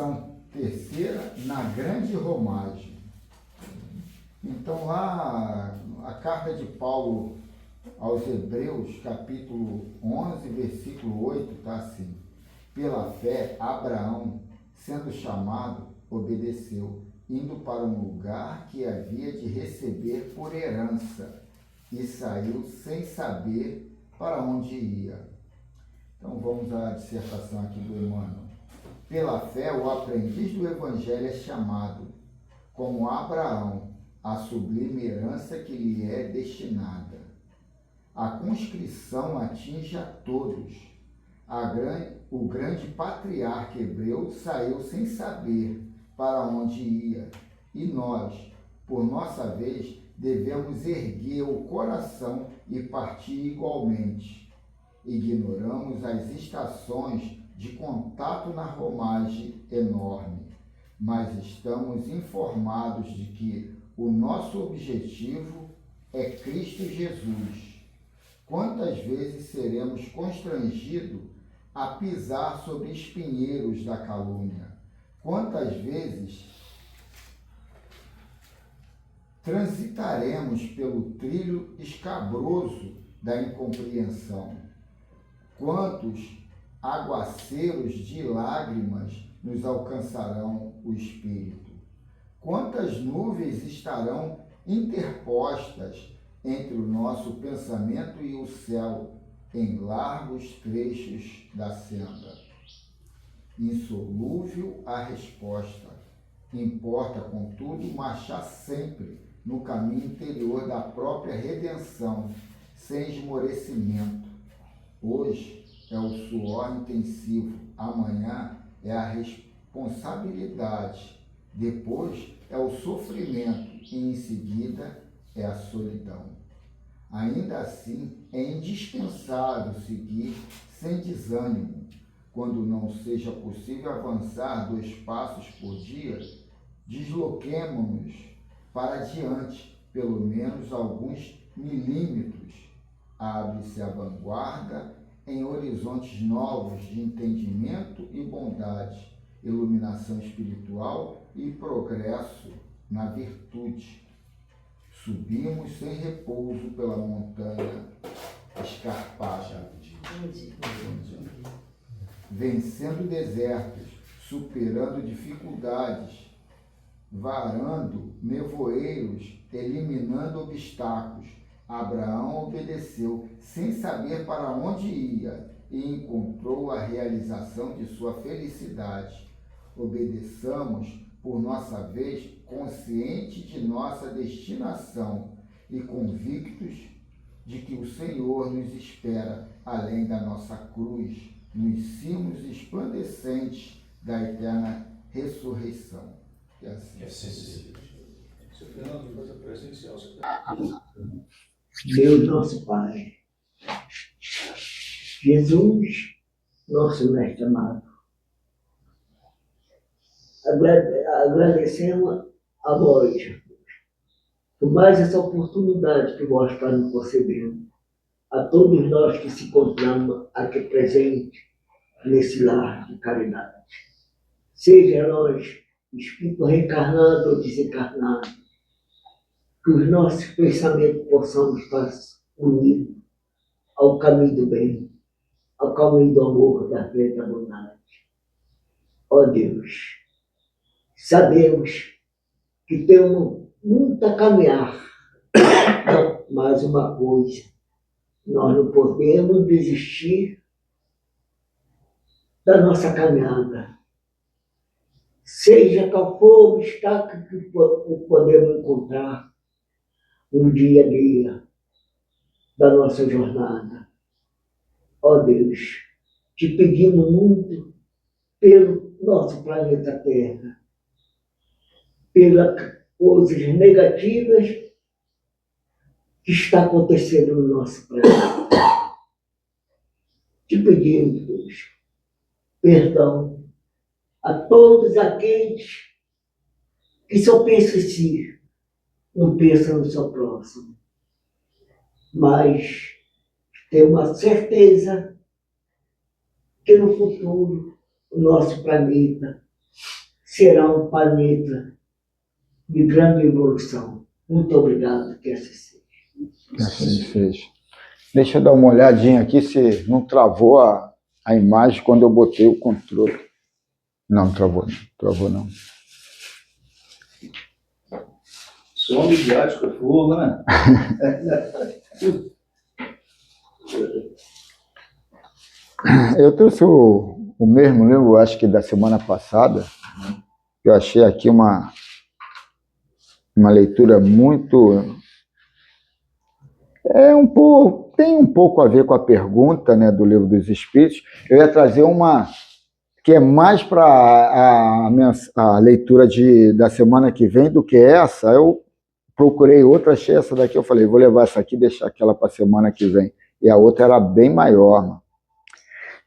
lição terceira, na grande romagem. Então, lá, a carta de Paulo aos Hebreus, capítulo 11, versículo 8, está assim: pela fé, Abraão, sendo chamado, obedeceu, indo para um lugar que havia de receber por herança, e saiu sem saber para onde ia. Então, vamos à dissertação aqui do Emmanuel. Pela fé, o aprendiz do Evangelho é chamado, como Abraão, à sublime herança que lhe é destinada. A conscrição atinge a todos. O grande patriarca hebreu saiu sem saber para onde ia, e nós, por nossa vez, devemos erguer o coração e partir igualmente. Ignoramos as estações de contato na romagem enorme, mas estamos informados de que o nosso objetivo é Cristo Jesus. Quantas vezes seremos constrangidos a pisar sobre espinheiros da calúnia? Quantas vezes transitaremos pelo trilho escabroso da incompreensão? Quantos aguaceiros de lágrimas nos alcançarão o espírito? Quantas nuvens estarão interpostas entre o nosso pensamento e o céu, em largos trechos da senda? Insolúvel a resposta. Importa, contudo, marchar sempre no caminho interior da própria redenção, sem esmorecimento. Hoje é o suor intensivo, amanhã é a responsabilidade, depois é o sofrimento e em seguida é a solidão. Ainda assim, é indispensável seguir sem desânimo. Quando não seja possível avançar 2 passos por dia, desloquemo-nos para diante, pelo menos alguns milímetros. Abre-se a vanguarda em horizontes novos de entendimento e bondade, iluminação espiritual e progresso na virtude. Subimos sem repouso pela montanha escarpada, vencendo desertos, superando dificuldades, varando nevoeiros, eliminando obstáculos. Abraão obedeceu, sem saber para onde ia, e encontrou a realização de sua felicidade. Obedeçamos, por nossa vez, consciente de nossa destinação e convictos de que o Senhor nos espera além da nossa cruz, nos cimos resplandecentes da eterna ressurreição. Que assim seja. Seu Fernando, coisa presencial. Deus nosso Pai, Jesus, nosso mestre amado, agradecemos a vós por mais essa oportunidade que vós está nos concedendo, a todos nós que se encontramos aqui presentes nesse lar de caridade. Seja nós espírito reencarnado ou desencarnado, que os nossos pensamentos possam estar unidos ao caminho do bem, ao caminho do amor, da fé e da bondade. Ó Deus, sabemos que temos muito a caminhar, mas uma coisa, nós não podemos desistir da nossa caminhada. Seja qual for o obstáculo que podemos encontrar no dia a dia da nossa jornada. Ó Deus, te pedimos muito pelo nosso planeta Terra, pelas coisas negativas que está acontecendo no nosso planeta. Te pedimos, Deus, perdão a todos aqueles que só pensam em si, não pensam no seu próximo. Mas tenho uma certeza que no futuro o nosso planeta será um planeta de grande evolução. Muito obrigado, que assim seja. Assim seja. Deixa eu dar uma olhadinha aqui se não travou a imagem quando eu botei o controle. Não, travou não. Travou não. Som midiático é fogo, né? Eu trouxe o mesmo livro, acho que da semana passada. Eu achei aqui uma leitura muito... tem um pouco a ver com a pergunta, né, do Livro dos Espíritos. Eu ia trazer uma que é mais para a leitura da semana que vem do que essa. Eu procurei outra, achei essa daqui, eu falei, vou levar essa aqui e deixar aquela para a semana que vem. E a outra era bem maior. Mano.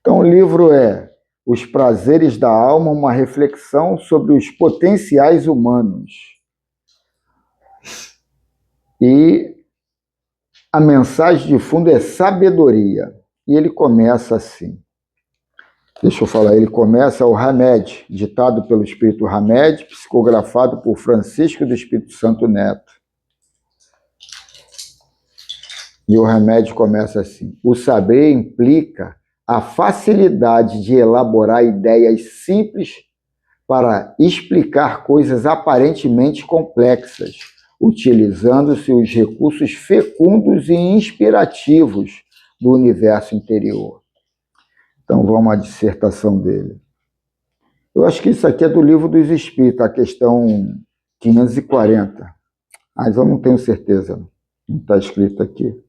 Então o livro é Os Prazeres da Alma, uma reflexão sobre os potenciais humanos. E a mensagem de fundo é sabedoria. E ele começa assim. Deixa eu falar, ele começa o Hamed, ditado pelo Espírito Hamed, psicografado por Francisco do Espírito Santo Neto. E o Hamed começa assim: o saber implica a facilidade de elaborar ideias simples para explicar coisas aparentemente complexas, utilizando-se os recursos fecundos e inspirativos do universo interior. Então, vamos à dissertação dele. Eu acho que isso aqui é do Livro dos Espíritos, a questão 540. Mas eu não tenho certeza, não está escrito aqui.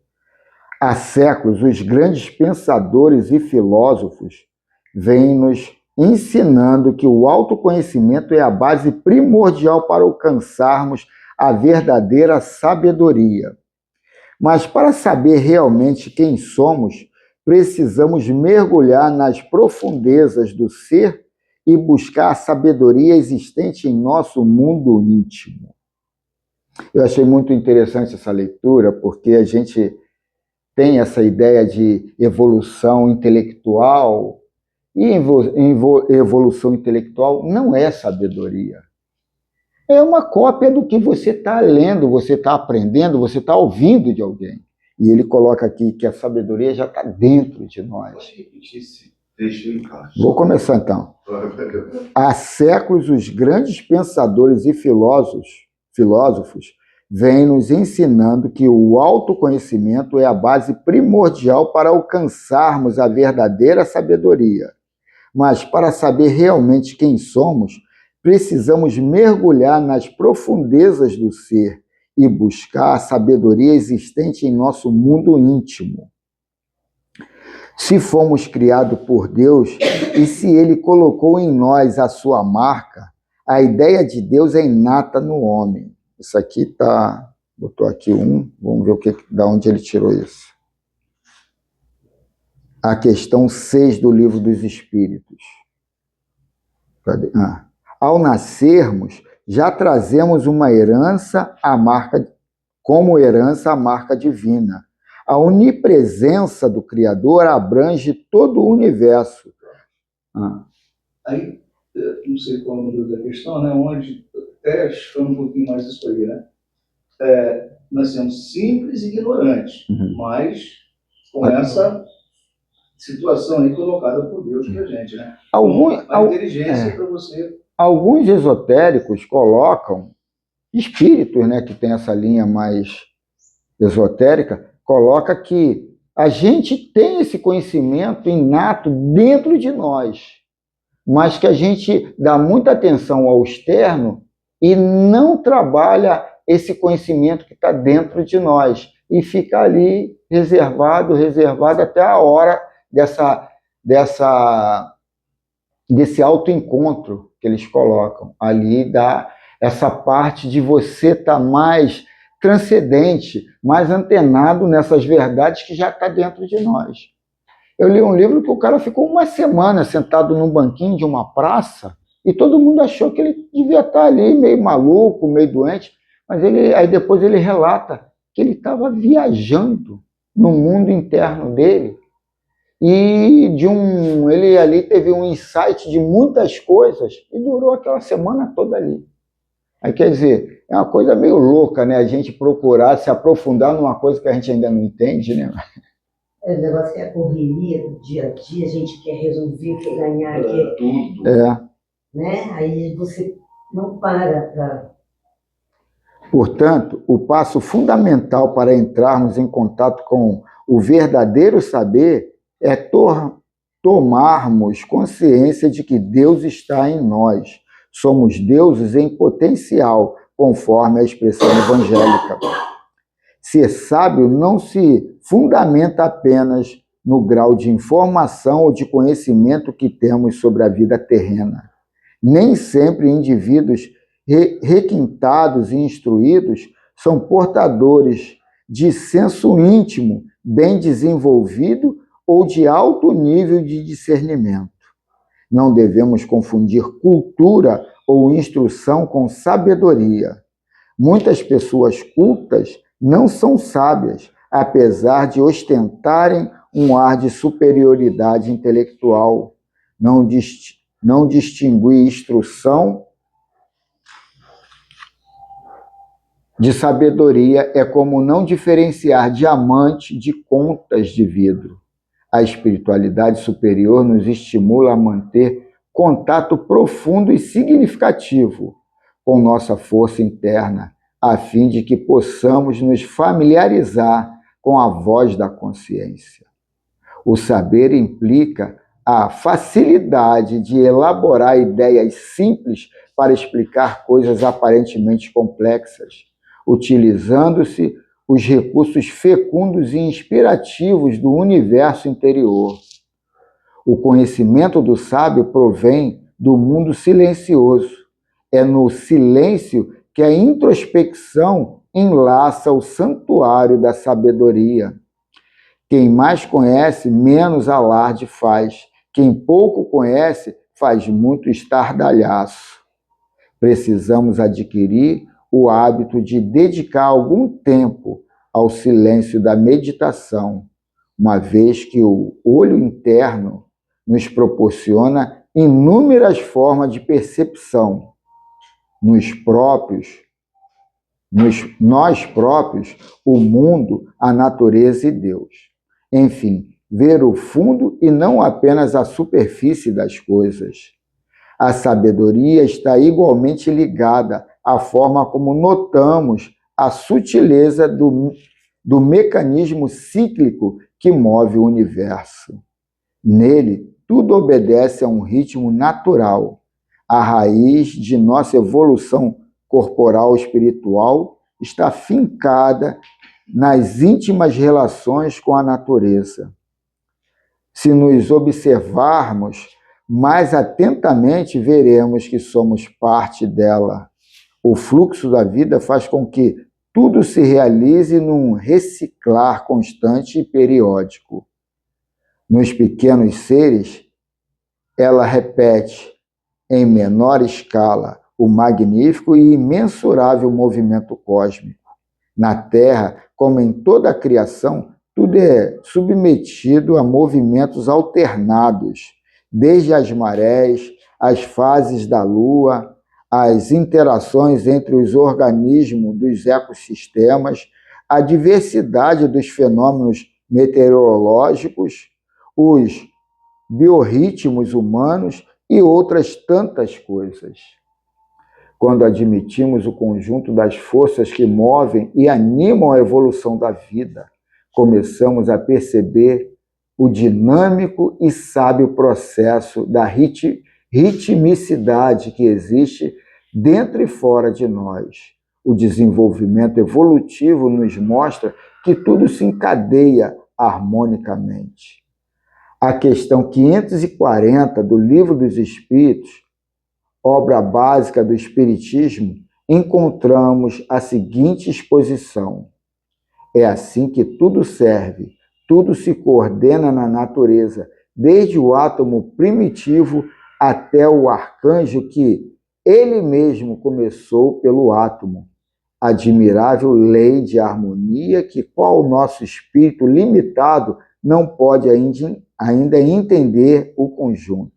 Há séculos, os grandes pensadores e filósofos vêm nos ensinando que o autoconhecimento é a base primordial para alcançarmos a verdadeira sabedoria. Mas para saber realmente quem somos, precisamos mergulhar nas profundezas do ser e buscar a sabedoria existente em nosso mundo íntimo. Eu achei muito interessante essa leitura, porque a gente tem essa ideia de evolução intelectual, e evolução intelectual não é sabedoria. É uma cópia do que você está lendo, você está aprendendo, você está ouvindo de alguém. E ele coloca aqui que a sabedoria já está dentro de nós. Pode repetir esse trecho aí, Carlos? Vou começar então. Há séculos, os grandes pensadores e filósofos vêm nos ensinando que o autoconhecimento é a base primordial para alcançarmos a verdadeira sabedoria. Mas para saber realmente quem somos, precisamos mergulhar nas profundezas do ser e buscar a sabedoria existente em nosso mundo íntimo. Se fomos criados por Deus e se Ele colocou em nós a sua marca, a ideia de Deus é inata no homem. Isso aqui tá, botou aqui vamos ver da onde ele tirou isso. A questão 6 do Livro dos Espíritos. Cadê? Ao nascermos, já trazemos uma herança, como herança a marca divina. A onipresença do Criador abrange todo o universo. Aí, não sei qual é o número da questão, né? Onde até ficando um pouquinho mais isso aí, né? Nós somos simples e ignorantes, mas com essa situação aí colocada por Deus para a gente, né? A inteligência para você. Alguns esotéricos colocam, espíritos, né, que tem essa linha mais esotérica, coloca que a gente tem esse conhecimento inato dentro de nós, mas que a gente dá muita atenção ao externo e não trabalha esse conhecimento que está dentro de nós e fica ali reservado até a hora desse autoencontro que eles colocam. Ali dá essa parte de você estar mais transcendente, mais antenado nessas verdades que já está dentro de nós. Eu li um livro que o cara ficou uma semana sentado num banquinho de uma praça e todo mundo achou que ele devia estar ali meio maluco, meio doente, mas aí depois ele relata que ele estava viajando no mundo interno dele e ele ali teve um insight de muitas coisas e durou aquela semana toda ali. Aí, quer dizer, é uma coisa meio louca, né? A gente procurar se aprofundar numa coisa que a gente ainda não entende, né? O negócio que é a correria do dia a dia, a gente quer resolver, quer ganhar, quer... Tudo. Né? Aí você não para. Portanto, o passo fundamental para entrarmos em contato com o verdadeiro saber é tomarmos consciência de que Deus está em nós. Somos deuses em potencial, conforme a expressão evangélica. Ser sábio não se fundamenta apenas no grau de informação ou de conhecimento que temos sobre a vida terrena. Nem sempre indivíduos requintados e instruídos são portadores de senso íntimo bem desenvolvido ou de alto nível de discernimento. Não devemos confundir cultura ou instrução com sabedoria. Muitas pessoas cultas não são sábias, apesar de ostentarem um ar de superioridade intelectual. Não distinguir instrução de sabedoria é como não diferenciar diamante de contas de vidro. A espiritualidade superior nos estimula a manter contato profundo e significativo com nossa força interna, a fim de que possamos nos familiarizar com a voz da consciência. O saber implica a facilidade de elaborar ideias simples para explicar coisas aparentemente complexas, utilizando-se os recursos fecundos e inspirativos do universo interior. O conhecimento do sábio provém do mundo silencioso. É no silêncio que a introspecção enlaça o santuário da sabedoria. Quem mais conhece, menos alarde faz. Quem pouco conhece, faz muito estardalhaço. Precisamos adquirir o hábito de dedicar algum tempo ao silêncio da meditação, uma vez que o olho interno nos proporciona inúmeras formas de percepção. Nós próprios, o mundo, a natureza e Deus. Enfim, ver o fundo e não apenas a superfície das coisas. A sabedoria está igualmente ligada à forma como notamos a sutileza do mecanismo cíclico que move o universo. Nele, tudo obedece a um ritmo natural. A raiz de nossa evolução corporal e espiritual está fincada nas íntimas relações com a natureza. Se nos observarmos mais atentamente, veremos que somos parte dela. O fluxo da vida faz com que tudo se realize num reciclar constante e periódico. Nos pequenos seres, ela repete, em menor escala, o magnífico e imensurável movimento cósmico. Na Terra, como em toda a criação, tudo é submetido a movimentos alternados, desde as marés, as fases da Lua, as interações entre os organismos dos ecossistemas, a diversidade dos fenômenos meteorológicos, os biorritmos humanos e outras tantas coisas. Quando admitimos o conjunto das forças que movem e animam a evolução da vida, começamos a perceber o dinâmico e sábio processo da ritmicidade que existe dentro e fora de nós. O desenvolvimento evolutivo nos mostra que tudo se encadeia harmonicamente. A questão 540 do Livro dos Espíritos, obra básica do Espiritismo, encontramos a seguinte exposição. É assim que tudo serve, tudo se coordena na natureza, desde o átomo primitivo até o arcanjo que ele mesmo começou pelo átomo. Admirável lei de harmonia que, qual o nosso espírito limitado, não pode ainda entender o conjunto.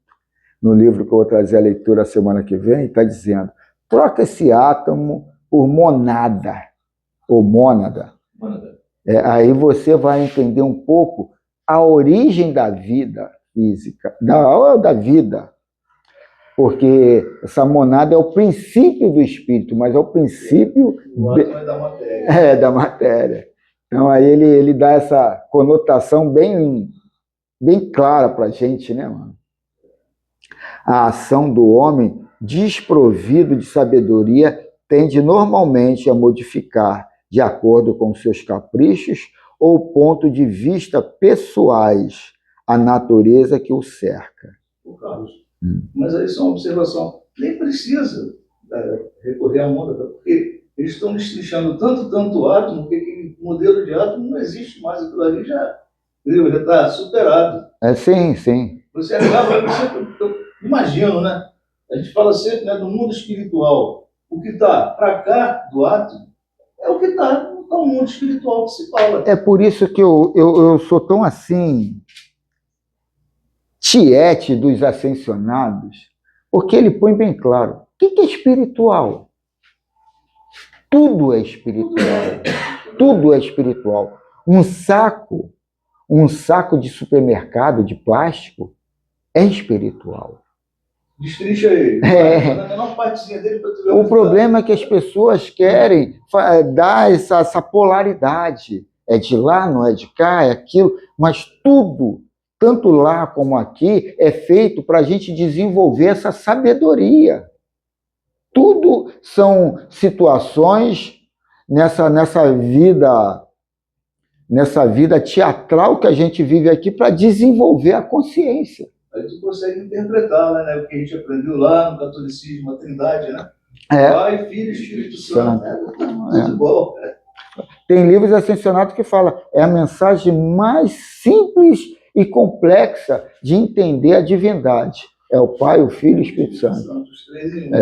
No livro que eu vou trazer a leitura a semana que vem, está dizendo: troca esse átomo por monada, ou mônada. Aí você vai entender um pouco a origem da vida física, da vida. Porque essa monada é o princípio do espírito, mas é o princípio O átomo é da matéria. da matéria. Então aí ele dá essa conotação bem clara para a gente, né, mano? A ação do homem desprovido de sabedoria tende normalmente a modificar, de acordo com seus caprichos ou ponto de vista pessoais, a natureza que o cerca. Ô, Carlos, mas aí só uma observação. Nem precisa recorrer à mônada, porque eles estão destrinchando tanto átomo, que aquele modelo de átomo não existe mais. Aquilo ali já está superado. Sim. Você acaba, eu imagino, né? A gente fala sempre, né, do mundo espiritual. O que está para cá do átomo é o que está no mundo espiritual que se fala. É por isso que eu sou tão assim, tiete dos ascensionados, porque ele põe bem claro: o que é espiritual? Tudo é espiritual. Tudo é espiritual. Um saco de supermercado de plástico é espiritual. Destrincha aí. Na menor partezinha dele para tu ver. O problema é que as pessoas querem dar essa polaridade. É de lá, não é de cá, é aquilo. Mas tudo, tanto lá como aqui, é feito para a gente desenvolver essa sabedoria. Tudo são situações nessa vida teatral que a gente vive aqui para desenvolver a consciência. Aí tu consegue interpretar, né? O que a gente aprendeu lá no catolicismo, a Trindade, né? Pai, Filho e Espírito Santo. Tudo igual. Tem livros ascensionados que falam: é a mensagem mais simples e complexa de entender a divindade. É o Pai, o Filho e o Espírito Santo. Os três em um.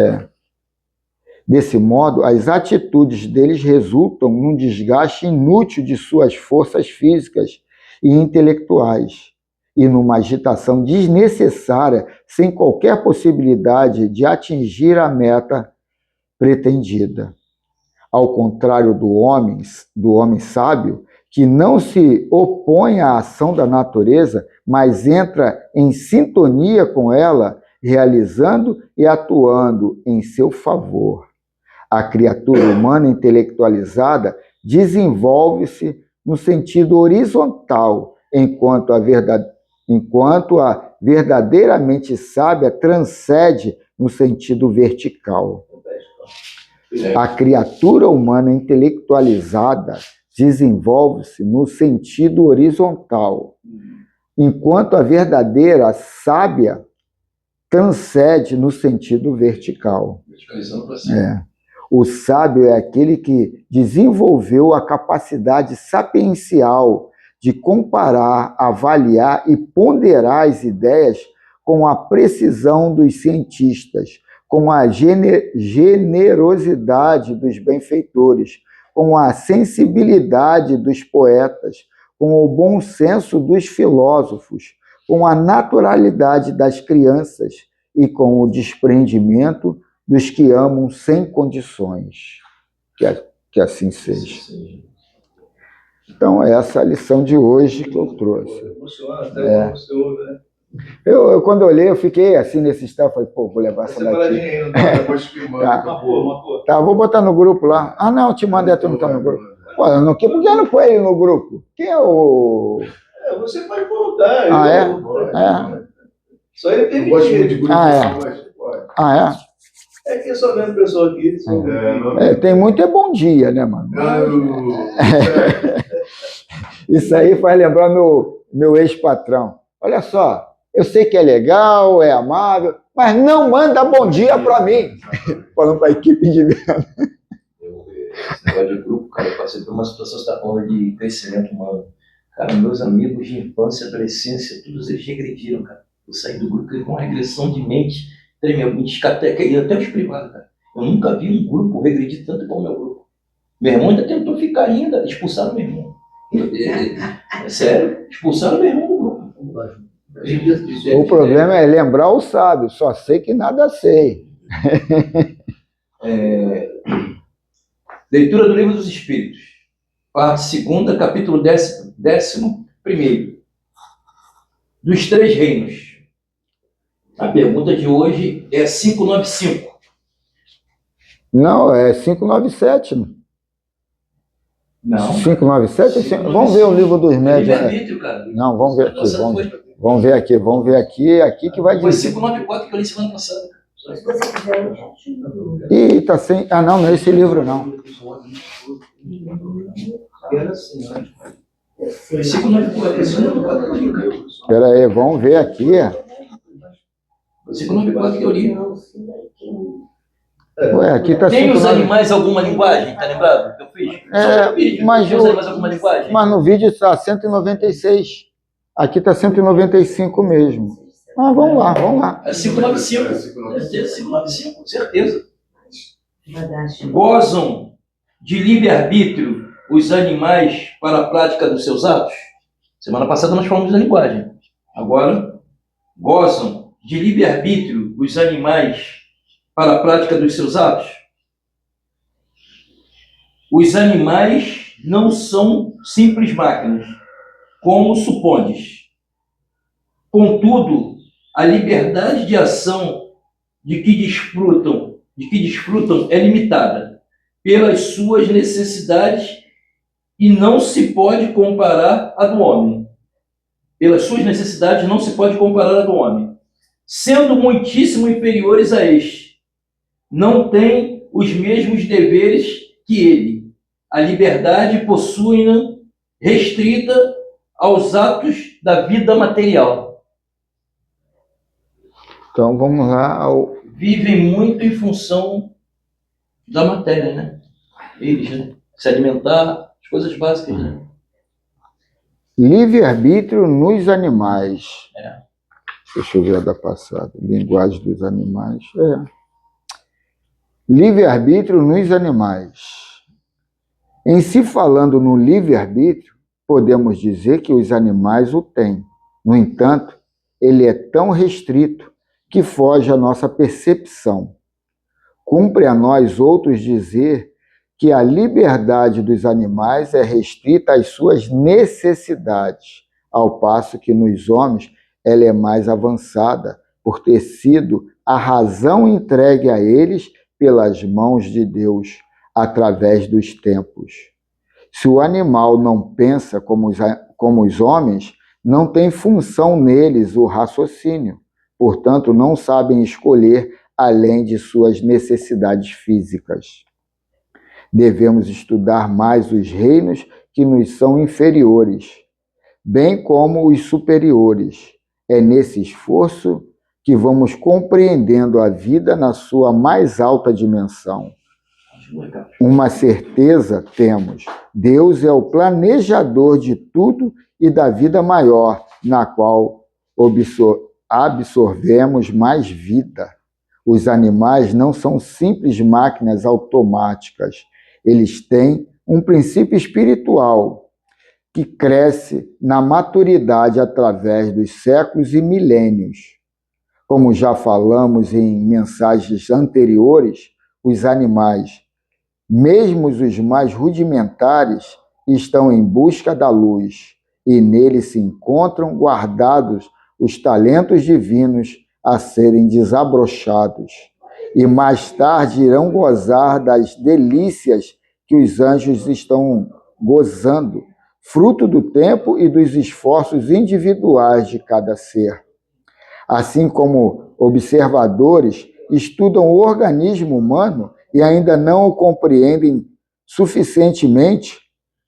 Desse modo, as atitudes deles resultam num desgaste inútil de suas forças físicas e intelectuais e numa agitação desnecessária, sem qualquer possibilidade de atingir a meta pretendida. Ao contrário do homem sábio, que não se opõe à ação da natureza, mas entra em sintonia com ela, realizando e atuando em seu favor. A criatura humana intelectualizada desenvolve-se no sentido horizontal, enquanto a verdadeiramente sábia transcende no sentido vertical. A criatura humana intelectualizada desenvolve-se no sentido horizontal, enquanto a verdadeira sábia transcende no sentido vertical. Verticalizando para cima. O sábio é aquele que desenvolveu a capacidade sapiencial de comparar, avaliar e ponderar as ideias com a precisão dos cientistas, com a generosidade dos benfeitores, com a sensibilidade dos poetas, com o bom senso dos filósofos, com a naturalidade das crianças e com o desprendimento dos que amam sem condições. Que assim seja. Então, essa é a lição de hoje que eu trouxe. Emociona até você ouve, né? Eu, quando olhei, eu fiquei assim nesse estado, falei: pô, vou levar essa daqui. Aí, não tá? Depois filmando. Tá, vou botar no grupo lá. Ah, não, te mandei, tu não tá no grupo. Pô, por que não põe ele no grupo? Quem é o... Você pode colocar. Só ele tem de grupo. É que eu só vendo o pessoal aqui. Tem muito bom dia, né, mano? Isso aí faz lembrar meu ex-patrão. Olha só, eu sei que é legal, é amável, mas não manda bom dia para mim. Falando para a equipe de venda. Esse negócio de grupo, cara, eu passei por uma situação que você está falando de crescimento humano. Cara, meus amigos de infância, adolescência, todos eles regrediram, cara. Eu saí do grupo com uma regressão de mente tremenda, discoteca e até os privados, cara. Eu nunca vi um grupo regredir tanto como o meu grupo. Meu irmão ainda tentou ficar ainda, expulsaram meu irmão. É sério, expulsaram meu irmão do grupo. O problema é lembrar o sábio, só sei que nada sei. Leitura do Livro dos Espíritos, parte 2ª, capítulo 11º. Dos três reinos. A pergunta de hoje é 595. Não, é 597. Não. 597? Vamos ver o livro dos médios. Livre-arbítrio, cara. Não, vamos ver aqui. Vamos ver aqui. Aqui que vai Foi dizer. 594 que eu li semana passada. Se você quiser, eu já te dou. Ih, tá sem. Ah, não, não é esse livro, não. Era assim, né? Foi 594. Espera aí, vamos ver aqui. Foi 594 que eu li. Ué, aqui tá Tem os 597. animais alguma linguagem? Tá lembrado que eu fiz? Mas Tem os animais alguma linguagem? Mas no vídeo está 196. Aqui está 195 mesmo. Ah, vamos lá. É 595. Certeza, 595, certeza. Vai dar chuva. Gozam de livre-arbítrio os animais para a prática dos seus atos? Semana passada nós falamos da linguagem. Agora, gozam de livre-arbítrio os animais para a prática dos seus atos? Os animais não são simples máquinas, como supondes. Contudo, a liberdade de ação de que desfrutam é limitada pelas suas necessidades e não se pode comparar a do homem. Pelas suas necessidades não se pode comparar a do homem. Sendo muitíssimo inferiores a este, não têm os mesmos deveres que ele. A liberdade possui-na restrita aos atos da vida material. Então vamos lá. Vivem muito em função da matéria, né? Eles, né? Se alimentar, as coisas básicas, né? Livre-arbítrio nos animais. É. Deixa eu ver a da passada. Linguagem dos animais. Livre-arbítrio nos animais. Em se falando no livre-arbítrio, podemos dizer que os animais o têm. No entanto, ele é tão restrito que foge à nossa percepção. Cumpre a nós outros dizer que a liberdade dos animais é restrita às suas necessidades, ao passo que nos homens ela é mais avançada, por ter sido a razão entregue a eles pelas mãos de Deus, através dos tempos. Se o animal não pensa como os homens, não tem função neles o raciocínio, portanto, não sabem escolher além de suas necessidades físicas. Devemos estudar mais os reinos que nos são inferiores, bem como os superiores. É nesse esforço que vamos compreendendo a vida na sua mais alta dimensão. Uma certeza temos: Deus é o planejador de tudo e da vida maior, na qual absorvemos mais vida. Os animais não são simples máquinas automáticas. Eles têm um princípio espiritual que cresce na maturidade através dos séculos e milênios. Como já falamos em mensagens anteriores, os animais, mesmo os mais rudimentares, estão em busca da luz, e nele se encontram guardados os talentos divinos a serem desabrochados, e mais tarde irão gozar das delícias que os anjos estão gozando, fruto do tempo e dos esforços individuais de cada ser. Assim como observadores estudam o organismo humano e ainda não o compreendem suficientemente,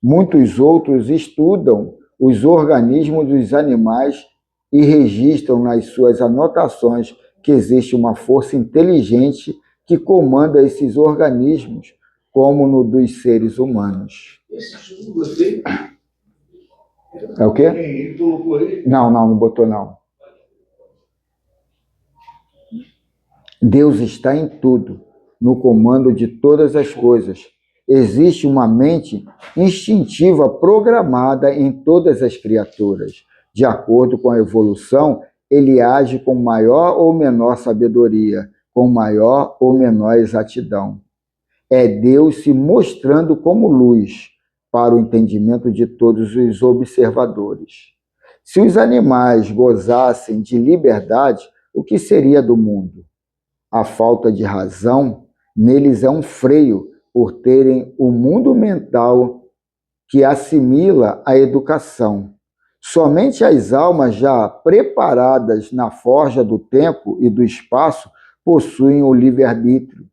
muitos outros estudam os organismos dos animais e registram nas suas anotações que existe uma força inteligente que comanda esses organismos, como no dos seres humanos. Esse estudo gostei. É o quê? Ele colocou aí. Não botou não. Deus está em tudo, no comando de todas as coisas. existe uma mente instintiva programada em todas as criaturas. De acordo com a evolução, ele age com maior ou menor sabedoria, com maior ou menor exatidão. É Deus se mostrando como luz para o entendimento de todos os observadores. Se os animais gozassem de liberdade, o que seria do mundo? A falta de razão neles é um freio por terem o mundo mental que assimila a educação. Somente as almas já preparadas na forja do tempo e do espaço possuem o livre-arbítrio.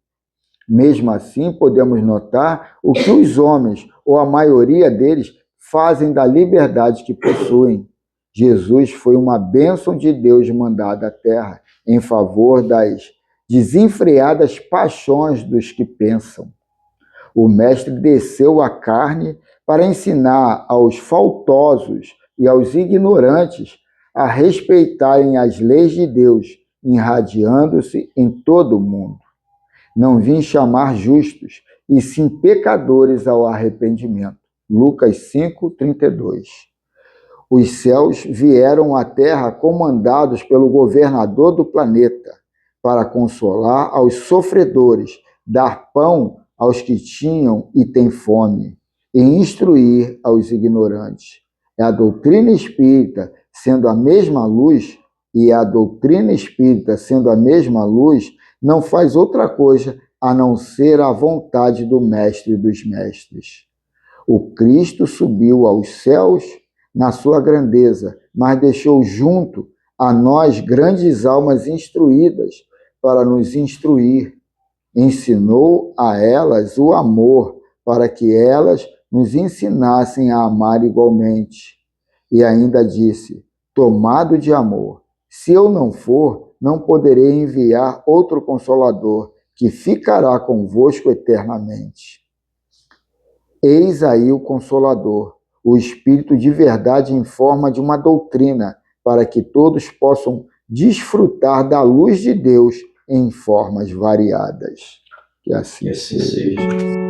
Mesmo assim, podemos notar o que os homens, ou a maioria deles, fazem da liberdade que possuem. Jesus foi uma bênção de Deus mandada à terra em favor das desenfreadas paixões dos que pensam. O Mestre desceu à carne para ensinar aos faltosos e aos ignorantes a respeitarem as leis de Deus, irradiando-se em todo o mundo. Não vim chamar justos, e sim pecadores ao arrependimento. Lucas 5:32. Os céus vieram à terra comandados pelo governador do planeta, para consolar aos sofredores, dar pão aos que tinham e têm fome, e instruir aos ignorantes. É a doutrina espírita, sendo a mesma luz, e a doutrina espírita, sendo a mesma luz, não faz outra coisa a não ser a vontade do Mestre dos Mestres. O Cristo subiu aos céus na sua grandeza, mas deixou junto a nós grandes almas instruídas para nos instruir. Ensinou a elas o amor, para que elas nos ensinassem a amar igualmente. E ainda disse, tomado de amor, se eu não for, não poderei enviar outro Consolador, que ficará convosco eternamente. Eis aí o Consolador, o Espírito de verdade em forma de uma doutrina, para que todos possam desfrutar da luz de Deus em formas variadas. Que assim seja.